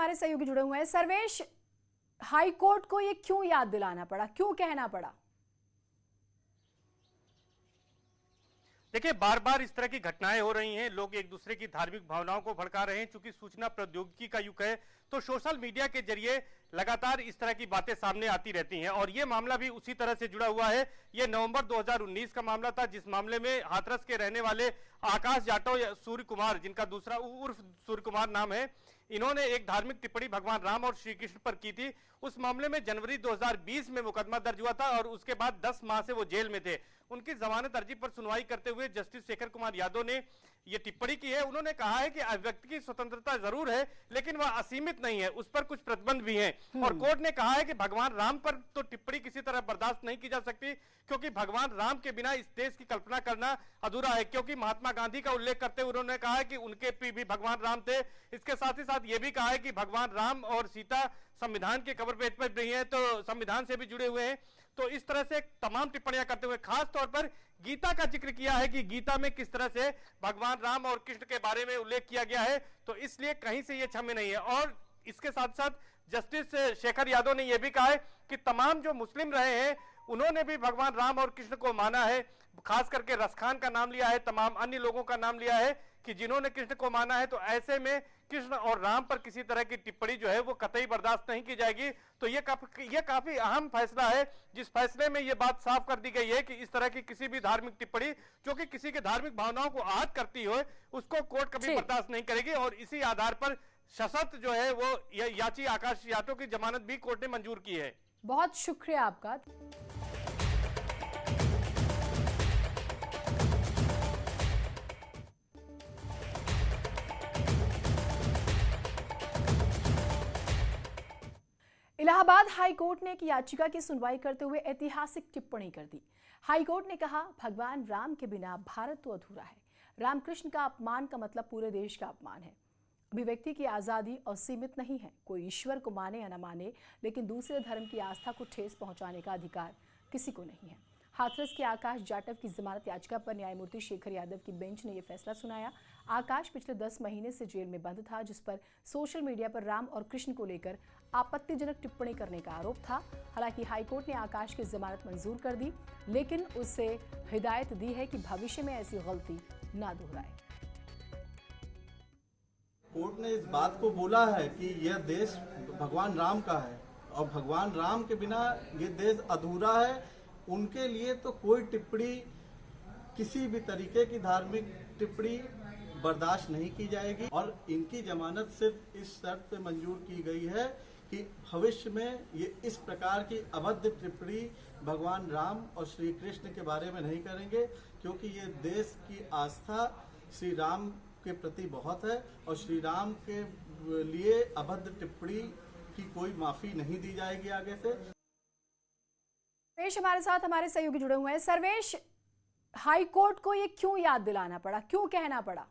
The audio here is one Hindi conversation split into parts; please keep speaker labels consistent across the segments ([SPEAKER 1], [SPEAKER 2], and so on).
[SPEAKER 1] हमारे सहयोगी जुड़े हुए हैं। सर्वेश, हाई कोर्ट को ये क्यों याद दिलाना पड़ा, क्यों कहना पड़ा?
[SPEAKER 2] देखिए, बार बार इस तरह की घटनाएं हो रही हैं, लोग एक दूसरे की धार्मिक भावनाओं को भड़का रहे हैं। चूंकि सूचना प्रौद्योगिकी का युग है, तो सोशल मीडिया के जरिए लगातार इस तरह की बातें सामने आती रहती हैं और ये मामला भी उसी तरह से जुड़ा हुआ है। ये नवंबर 2019 का मामला था, जिस मामले में हाथरस के रहने वाले आकाश जाटव या सूर्य कुमार, जिनका दूसरा उर्फ सूर्य कुमार नाम है, इन्होंने एक धार्मिक टिप्पणी भगवान राम और श्री कृष्ण पर की थी। उस मामले में जनवरी 2020 में मुकदमा दर्ज हुआ था और उसके बाद 10 माह से वो जेल में थे। उनकी जमानत अर्जी पर सुनवाई करते हुए जस्टिस शेखर कुमार यादव ने ये टिप्पणी की है। उन्होंने कहा है कि अभिव्यक्ति की स्वतंत्रता जरूर है, लेकिन वह असीमित नहीं है, उस पर कुछ प्रतिबंध भी हैं। और कोर्ट ने कहा है कि भगवान राम पर तो टिप्पणी किसी तरह बर्दाश्त नहीं की जा सकती, क्योंकि भगवान राम के बिना इस देश की कल्पना करना अधूरा है। क्योंकि महात्मा गांधी का उल्लेख करते हुए उन्होंने कहा है कि उनके भी भगवान राम थे। इसके साथ ही साथ ये भी कहा है कि भगवान राम और सीता संविधान के कवर पेज पर नहीं है, तो संविधान से भी जुड़े हुए हैं। तो इस तरह से तमाम टिप्पणियां करते हुए खास तौर पर गीता का जिक्र किया है कि गीता में किस तरह से भगवान राम और कृष्ण के बारे में उल्लेख किया गया है, तो इसलिए कहीं से ये क्षम्य नहीं है। और इसके साथ साथ जस्टिस शेखर यादव ने यह भी कहा है कि तमाम जो मुस्लिम रहे हैं उन्होंने भी भगवान राम और कृष्ण को माना है। खास करके रसखान का नाम लिया है, तमाम अन्य लोगों का नाम लिया है कि जिन्होंने कृष्ण को माना है। तो ऐसे में कृष्ण और राम पर किसी तरह की टिप्पणी जो है वो कतई बर्दाश्त नहीं की जाएगी। तो ये काफी अहम फैसला है, जिस फैसले में ये बात साफ कर दी गई है कि इस तरह की किसी भी धार्मिक टिप्पणी जो कि किसी के धार्मिक भावनाओं को आहत करती हो, उसको कोर्ट कभी बर्दाश्त नहीं करेगी। और इसी आधार पर सशर्त जो है वो याची आकाश यादव की जमानत भी कोर्ट ने मंजूर की है।
[SPEAKER 1] बहुत शुक्रिया आपका। इलाहाबाद हाई कोर्ट ने एक याचिका की सुनवाई करते हुए ऐतिहासिक टिप्पणी कर दी। हाई कोर्ट ने कहा, भगवान राम के बिना भारत तो अधूरा है। रामकृष्ण का अपमान का मतलब पूरे देश का अपमान है। अभिव्यक्ति की आजादी असीमित नहीं है। कोई ईश्वर को माने या न माने, लेकिन दूसरे धर्म की आस्था को ठेस पहुंचाने का अधिकार किसी को नहीं है। हाथरस के आकाश जाटव की जमानत याचिका पर न्यायमूर्ति शेखर यादव की बेंच ने यह फैसला सुनाया। आकाश पिछले 10 महीने से जेल में बंद था, जिस पर सोशल मीडिया पर राम और कृष्ण को लेकर आपत्तिजनक टिप्पणी करने का आरोप था। हालांकि हाईकोर्ट ने आकाश की जमानत मंजूर कर दी, लेकिन उसे हिदायत दी है कि भविष्य में ऐसी गलती ना दोहराए।
[SPEAKER 3] कोर्ट ने इस बात को बोला है कि यह देश भगवान राम का है और भगवान राम के बिना ये देश अधूरा है। उनके लिए तो कोई टिप्पणी, किसी भी तरीके की धार्मिक टिप्पणी बर्दाश्त नहीं की जाएगी। और इनकी जमानत सिर्फ इस शर्त पे मंजूर की गई है कि भविष्य में ये इस प्रकार की अभद्र टिप्पणी भगवान राम और श्री कृष्ण के बारे में नहीं करेंगे, क्योंकि ये देश की आस्था श्री राम के प्रति बहुत है और श्री राम के लिए अभद्र टिप्पणी की कोई माफी नहीं दी जाएगी आगे से।
[SPEAKER 1] सर्वेश हमारे साथ हमारे सहयोगी जुड़े हुए हैं। सर्वेश, हाई कोर्ट को ये क्यों याद दिलाना पड़ा, क्यों कहना पड़ा?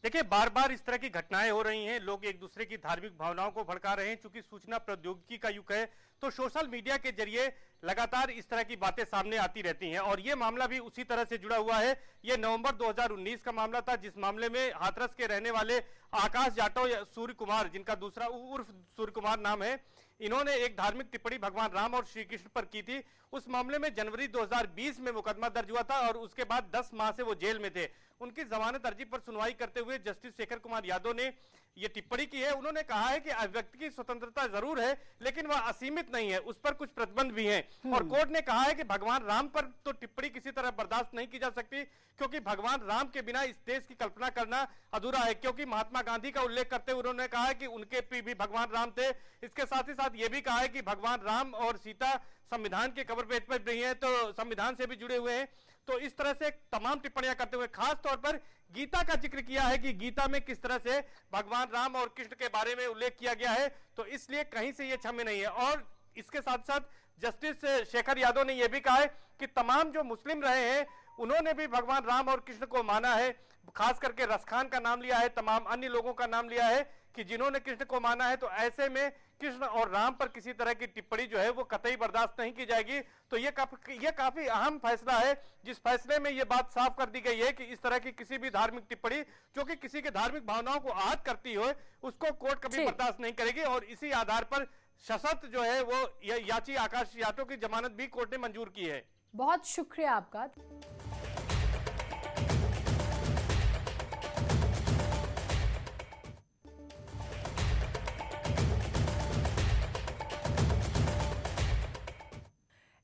[SPEAKER 2] देखिए, बार बार इस तरह की घटनाएं हो रही हैं, लोग एक दूसरे की धार्मिक भावनाओं को भड़का रहे हैं। चूंकि सूचना प्रौद्योगिकी का युग है, तो सोशल मीडिया के जरिए लगातार इस तरह की बातें सामने आती रहती हैं और ये मामला भी उसी तरह से जुड़ा हुआ है। ये नवंबर 2019 का मामला था, जिस मामले में हाथरस के रहने वाले आकाश जाटव या सूर्य कुमार, जिनका दूसरा उर्फ सूर्य कुमार नाम है, इन्होंने एक धार्मिक टिप्पणी भगवान राम और श्री कृष्ण पर की थी। उस मामले में जनवरी 2020 में मुकदमा दर्ज हुआ था और उसके बाद 10 माह से वो जेल में थे। उनकी जमानत अर्जी पर सुनवाई करते हुए जस्टिस शेखर कुमार यादव ने ये टिप्पणी की है। उन्होंने कहा है कि अभिव्यक्ति की स्वतंत्रता जरूर है, लेकिन वह असीमित नहीं है, उस पर कुछ प्रतिबंध भी हैं। और कोर्ट ने कहा है कि भगवान राम पर तो टिप्पणी किसी तरह बर्दाश्त नहीं की जा सकती, क्योंकि भगवान राम के बिना इस देश की कल्पना करना अधूरा है। क्योंकि महात्मा गांधी का उल्लेख करते हुए उन्होंने कहा है कि उनके भी भगवान राम थे। इसके साथ ही साथ ये भी कहा है कि भगवान राम और सीता संविधान के कवर पेज पर नहीं है, तो संविधान से भी जुड़े हुए हैं। तो इस तरह से तमाम टिप्पणियां करते हुए खास तौर पर गीता का जिक्र किया है कि गीता में किस तरह से भगवान राम और कृष्ण के बारे में उल्लेख किया गया है, तो इसलिए कहीं से ये क्षम्य नहीं है। और इसके साथ साथ जस्टिस शेखर यादव ने यह भी कहा है कि तमाम जो मुस्लिम रहे हैं उन्होंने भी भगवान राम और कृष्ण को माना है। खास करके रसखान का नाम लिया है, तमाम अन्य लोगों का नाम लिया है कि जिन्होंने कृष्ण को माना है तो ऐसे में कृष्ण और राम पर किसी तरह की टिप्पणी जो है वो कतई बर्दाश्त नहीं की जाएगी। तो ये काफी अहम फैसला है, जिस फैसले में ये बात साफ कर दी गई है कि इस तरह की किसी भी धार्मिक टिप्पणी जो कि किसी के धार्मिक भावनाओं को आहत करती हो उसको कोर्ट कभी बर्दाश्त नहीं करेगी। और इसी आधार पर सशर्त जो है वो याची आकाश यादव की जमानत भी कोर्ट ने मंजूर की है।
[SPEAKER 1] बहुत शुक्रिया आपका।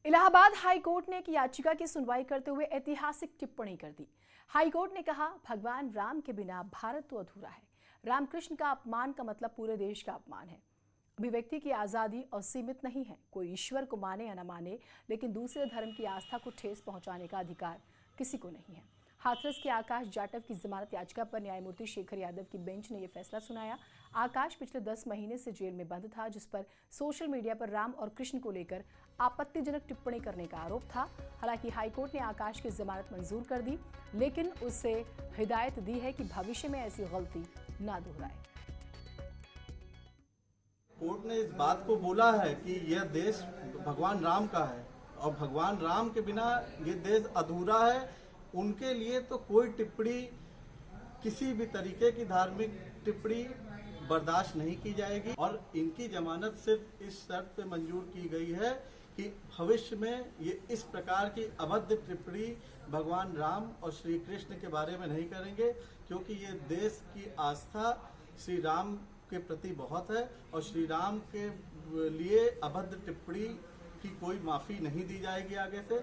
[SPEAKER 1] इलाहाबाद हाई कोर्ट ने एक याचिका की सुनवाई करते हुए ऐतिहासिक टिप्पणी कर दी। हाई कोर्ट ने कहा, भगवान राम के बिना भारत तो अधूरा है। रामकृष्ण का अपमान का मतलब पूरे देश का अपमान है। अभिव्यक्ति की आजादी असीमित नहीं है। कोई ईश्वर को माने या न माने, लेकिन दूसरे धर्म की आस्था को ठेस पहुंचाने का अधिकार किसी को नहीं है। हाथरस के आकाश जाटव की जमानत याचिका पर न्यायमूर्ति शेखर यादव की बेंच ने यह फैसला सुनाया। आकाश पिछले 10 महीने से जेल में बंद था, जिस पर सोशल मीडिया पर राम और कृष्ण को लेकर आपत्तिजनक टिप्पणी करने का आरोप था। हालांकि हाईकोर्ट ने आकाश की जमानत मंजूर कर दी, लेकिन उसे हिदायत दी है कि भविष्य में ऐसी गलती न दोहराए।
[SPEAKER 3] कोर्ट ने इस बात को बोला है कि यह देश भगवान राम का है और भगवान राम के बिना ये देश अधूरा है। उनके लिए तो कोई टिप्पणी, किसी भी तरीके की धार्मिक टिप्पणी बर्दाश्त नहीं की जाएगी। और इनकी जमानत सिर्फ इस शर्त पे मंजूर की गई है कि भविष्य में ये इस प्रकार की अभद्र टिप्पणी भगवान राम और श्री कृष्ण के बारे में नहीं करेंगे, क्योंकि ये देश की आस्था श्री राम के प्रति बहुत है और श्री राम के लिए अभद्र टिप्पणी की कोई माफी नहीं दी जाएगी आगे से।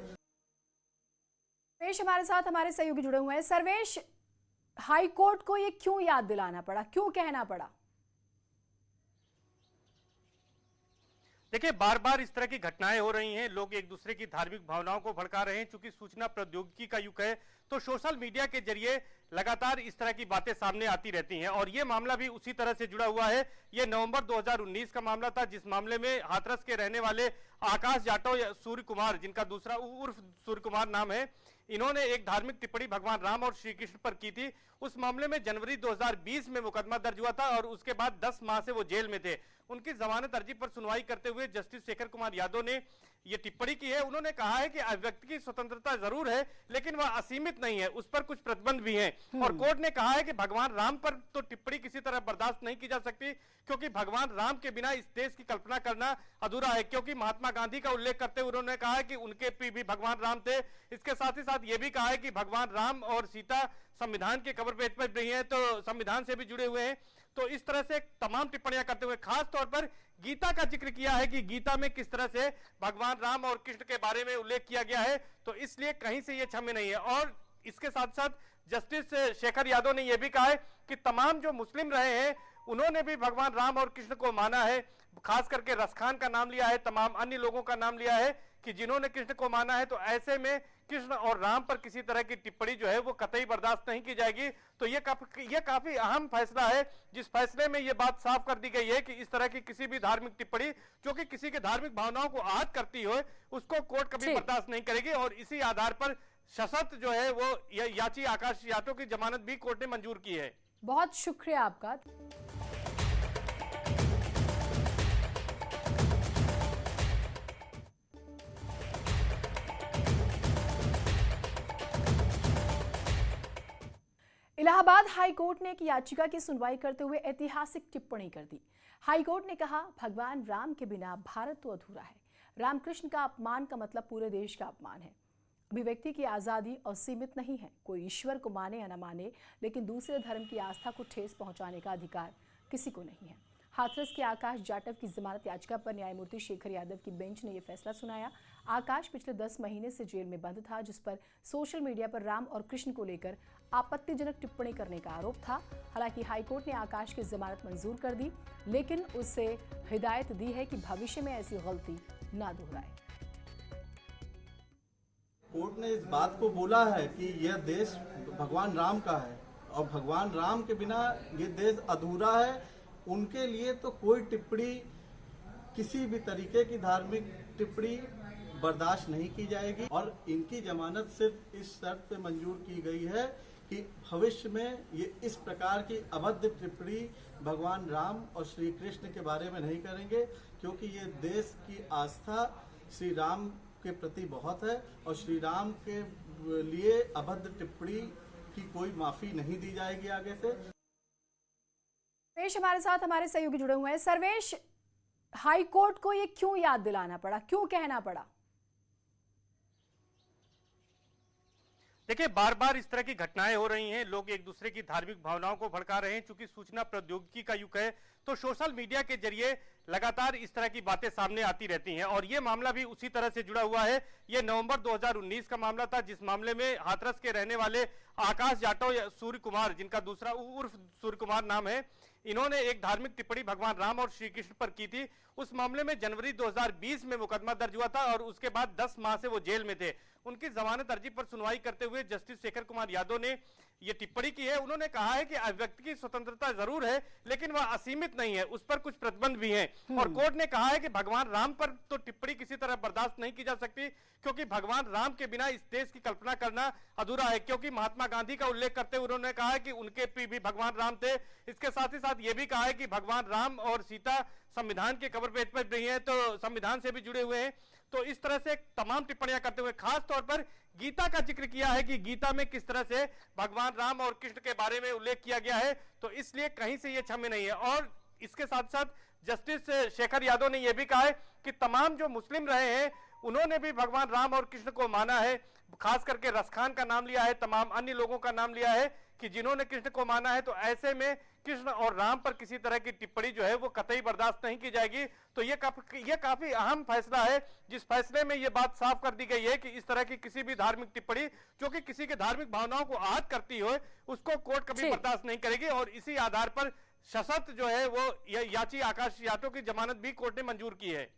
[SPEAKER 1] सर्वेश हमारे साथ हमारे सहयोगी जुड़े हुए हैं। सर्वेश, हाई कोर्ट को ये क्यों याद दिलाना पड़ा, क्यों कहना पड़ा?
[SPEAKER 2] देखिए, बार बार इस तरह की घटनाएं हो रही हैं, लोग एक दूसरे की धार्मिक भावनाओं को भड़का रहे हैं। चूंकि सूचना प्रौद्योगिकी का युग है तो सोशल मीडिया के जरिए लगातार इस तरह की बातें सामने आती रहती हैं और ये मामला भी उसी तरह से जुड़ा हुआ है। ये नवंबर 2019 का मामला था, जिस मामले में हाथरस के रहने वाले आकाश जाटव या सूर्य कुमार, जिनका दूसरा उर्फ सूर्य कुमार नाम है, इन्होंने एक धार्मिक टिप्पणी भगवान राम और श्री कृष्ण पर की थी। उस मामले में जनवरी 2020 में मुकदमा दर्ज हुआ था और उसके बाद 10 माह से वो जेल में थे। उनकी जमानत अर्जी पर सुनवाई करते हुए जस्टिस शेखर कुमार यादव ने ये टिप्पणी की है। उन्होंने कहा है कि अभिव्यक्ति की स्वतंत्रता जरूर है, लेकिन वह असीमित नहीं है, उस पर कुछ प्रतिबंध भी हैं। और कोर्ट ने कहा है कि भगवान राम पर तो टिप्पणी किसी तरह बर्दाश्त नहीं की जा सकती, क्योंकि भगवान राम के बिना इस देश की कल्पना करना अधूरा है। क्योंकि महात्मा गांधी का उल्लेख करते हुए उन्होंने कहा है कि उनके भी भगवान राम थे। इसके साथ ही साथ ये भी कहा है कि भगवान राम और सीता संविधान के कवर पेज पर नहीं है, तो संविधान से भी जुड़े हुए हैं। तो इस तरह से तमाम टिप्पणियां करते हुए खास तौर पर गीता का जिक्र किया है कि गीता में किस तरह से भगवान राम और कृष्ण के बारे में उल्लेख किया गया है, तो इसलिए कहीं से ये क्षम्य नहीं है। और इसके साथ साथ जस्टिस शेखर यादव ने यह भी कहा है कि तमाम जो मुस्लिम रहे हैं उन्होंने भी भगवान राम और कृष्ण को माना है। खास करके रसखान का नाम लिया है, तमाम अन्य लोगों का नाम लिया है कि जिन्होंने कृष्ण को माना है, तो ऐसे में कृष्ण और राम पर किसी तरह की टिप्पणी जो है वो कतई बर्दाश्त नहीं की जाएगी। तो ये काफी अहम फैसला है, जिस फैसले में ये बात साफ कर दी गई है कि इस तरह की किसी भी धार्मिक टिप्पणी जो कि किसी के धार्मिक भावनाओं को आहत करती हो उसको कोर्ट कभी बर्दाश्त नहीं करेगी। और इसी आधार पर सशर्त जो है वो याची आकाश यादव की जमानत भी कोर्ट ने मंजूर की है।
[SPEAKER 1] बहुत शुक्रिया आपका। इलाहाबाद हाई कोर्ट ने एक याचिका की सुनवाई करते हुए ऐतिहासिक टिप्पणी कर दी। हाई कोर्ट ने कहा, भगवान राम के बिना भारत तो अधूरा है। रामकृष्ण का अपमान का मतलब पूरे देश का अपमान है। अभिव्यक्ति की आजादी असीमित नहीं है। कोई ईश्वर को माने या न माने, लेकिन दूसरे धर्म की आस्था को ठेस पहुंचाने का अधिकार किसी को नहीं है। हाथरस के आकाश जाटव की जमानत याचिका पर न्यायमूर्ति शेखर यादव की बेंच ने यह फैसला सुनाया। आकाश पिछले 10 महीने से जेल में बंद था, जिस पर सोशल मीडिया पर राम और कृष्ण को लेकर आपत्तिजनक टिप्पणी करने का आरोप था। हालांकि हाईकोर्ट ने आकाश की जमानत मंजूर कर दी, लेकिन उसे हिदायत दी है कि भविष्य में ऐसी गलती न दोहराए।
[SPEAKER 3] कोर्ट ने इस बात को बोला है कि यह देश भगवान राम का है और भगवान राम के बिना ये देश अधूरा है। उनके लिए तो कोई टिप्पणी, किसी भी तरीके की धार्मिक टिप्पणी बर्दाश्त नहीं की जाएगी। और इनकी जमानत सिर्फ इस शर्त पे मंजूर की गई है कि भविष्य में ये इस प्रकार की अभद्र टिप्पणी भगवान राम और श्री कृष्ण के बारे में नहीं करेंगे, क्योंकि ये देश की आस्था श्री राम के प्रति बहुत है और श्री राम के लिए अभद्र टिप्पणी की कोई माफी नहीं दी जाएगी आगे से।
[SPEAKER 1] सर्वेश हमारे साथ हमारे सहयोगी जुड़े हुए हैं। सर्वेश, हाई कोर्ट को ये क्यों याद दिलाना पड़ा, क्यों कहना पड़ा?
[SPEAKER 2] देखिए, बार बार इस तरह की घटनाएं हो रही हैं, लोग एक दूसरे की धार्मिक भावनाओं को भड़का रहे हैं। चूंकि सूचना प्रौद्योगिकी का युग है, तो सोशल मीडिया के जरिए लगातार इस तरह की बातें सामने आती रहती हैं और ये मामला भी उसी तरह से जुड़ा हुआ है। ये नवंबर 2019 का मामला था, जिस मामले में हाथरस के रहने वाले आकाश जाटव या सूर्य कुमार, जिनका दूसरा उर्फ सूर्य कुमार नाम है, इन्होंने एक धार्मिक टिप्पणी भगवान राम और श्री कृष्ण पर की थी। उस मामले में जनवरी 2020 में मुकदमा दर्ज हुआ था और उसके बाद 10 माह से वो जेल में थे। उनकी जमानत अर्जी पर सुनवाई करते हुए जस्टिस शेखर कुमार यादव ने ये टिप्पणी की है। उन्होंने कहा है कि अभिव्यक्ति की स्वतंत्रता जरूर है, लेकिन वह असीमित नहीं है, उस पर कुछ प्रतिबंध भी हैं। और कोर्ट ने कहा है कि भगवान राम पर तो टिप्पणी किसी तरह बर्दाश्त नहीं की जा सकती, क्योंकि भगवान राम के बिना इस देश की कल्पना करना अधूरा है। क्योंकि महात्मा गांधी का उल्लेख करते हुए उन्होंने कहा है कि उनके भी भगवान राम थे। इसके साथ ही साथ ये भी कहा है कि भगवान राम और सीता संविधान के कवर पेज पर नहीं है, तो संविधान से भी जुड़े हुए हैं। तो इस तरह से तमाम टिप्पणियां करते हुए खास तौर पर गीता का जिक्र किया है कि गीता में किस तरह से भगवान राम और कृष्ण के बारे में उल्लेख किया गया है, तो इसलिए कहीं से ये क्षम्य नहीं है। और इसके साथ साथ जस्टिस शेखर यादव ने यह भी कहा है कि तमाम जो मुस्लिम रहे हैं उन्होंने भी भगवान राम और कृष्ण को माना है। खास करके रसखान का नाम लिया है, तमाम अन्य लोगों का नाम लिया है कि जिन्होंने कृष्ण को माना है। तो ऐसे में कृष्ण और राम पर किसी तरह की टिप्पणी जो है वो कतई बर्दाश्त नहीं की जाएगी। तो ये काफी अहम फैसला है, जिस फैसले में ये बात साफ कर दी गई है कि इस तरह की किसी भी धार्मिक टिप्पणी जो कि किसी के धार्मिक भावनाओं को आहत करती हो, उसको कोर्ट कभी बर्दाश्त नहीं करेगी। और इसी आधार पर सशर्त जो है वो याची आकाश यादव की जमानत भी कोर्ट ने मंजूर की है।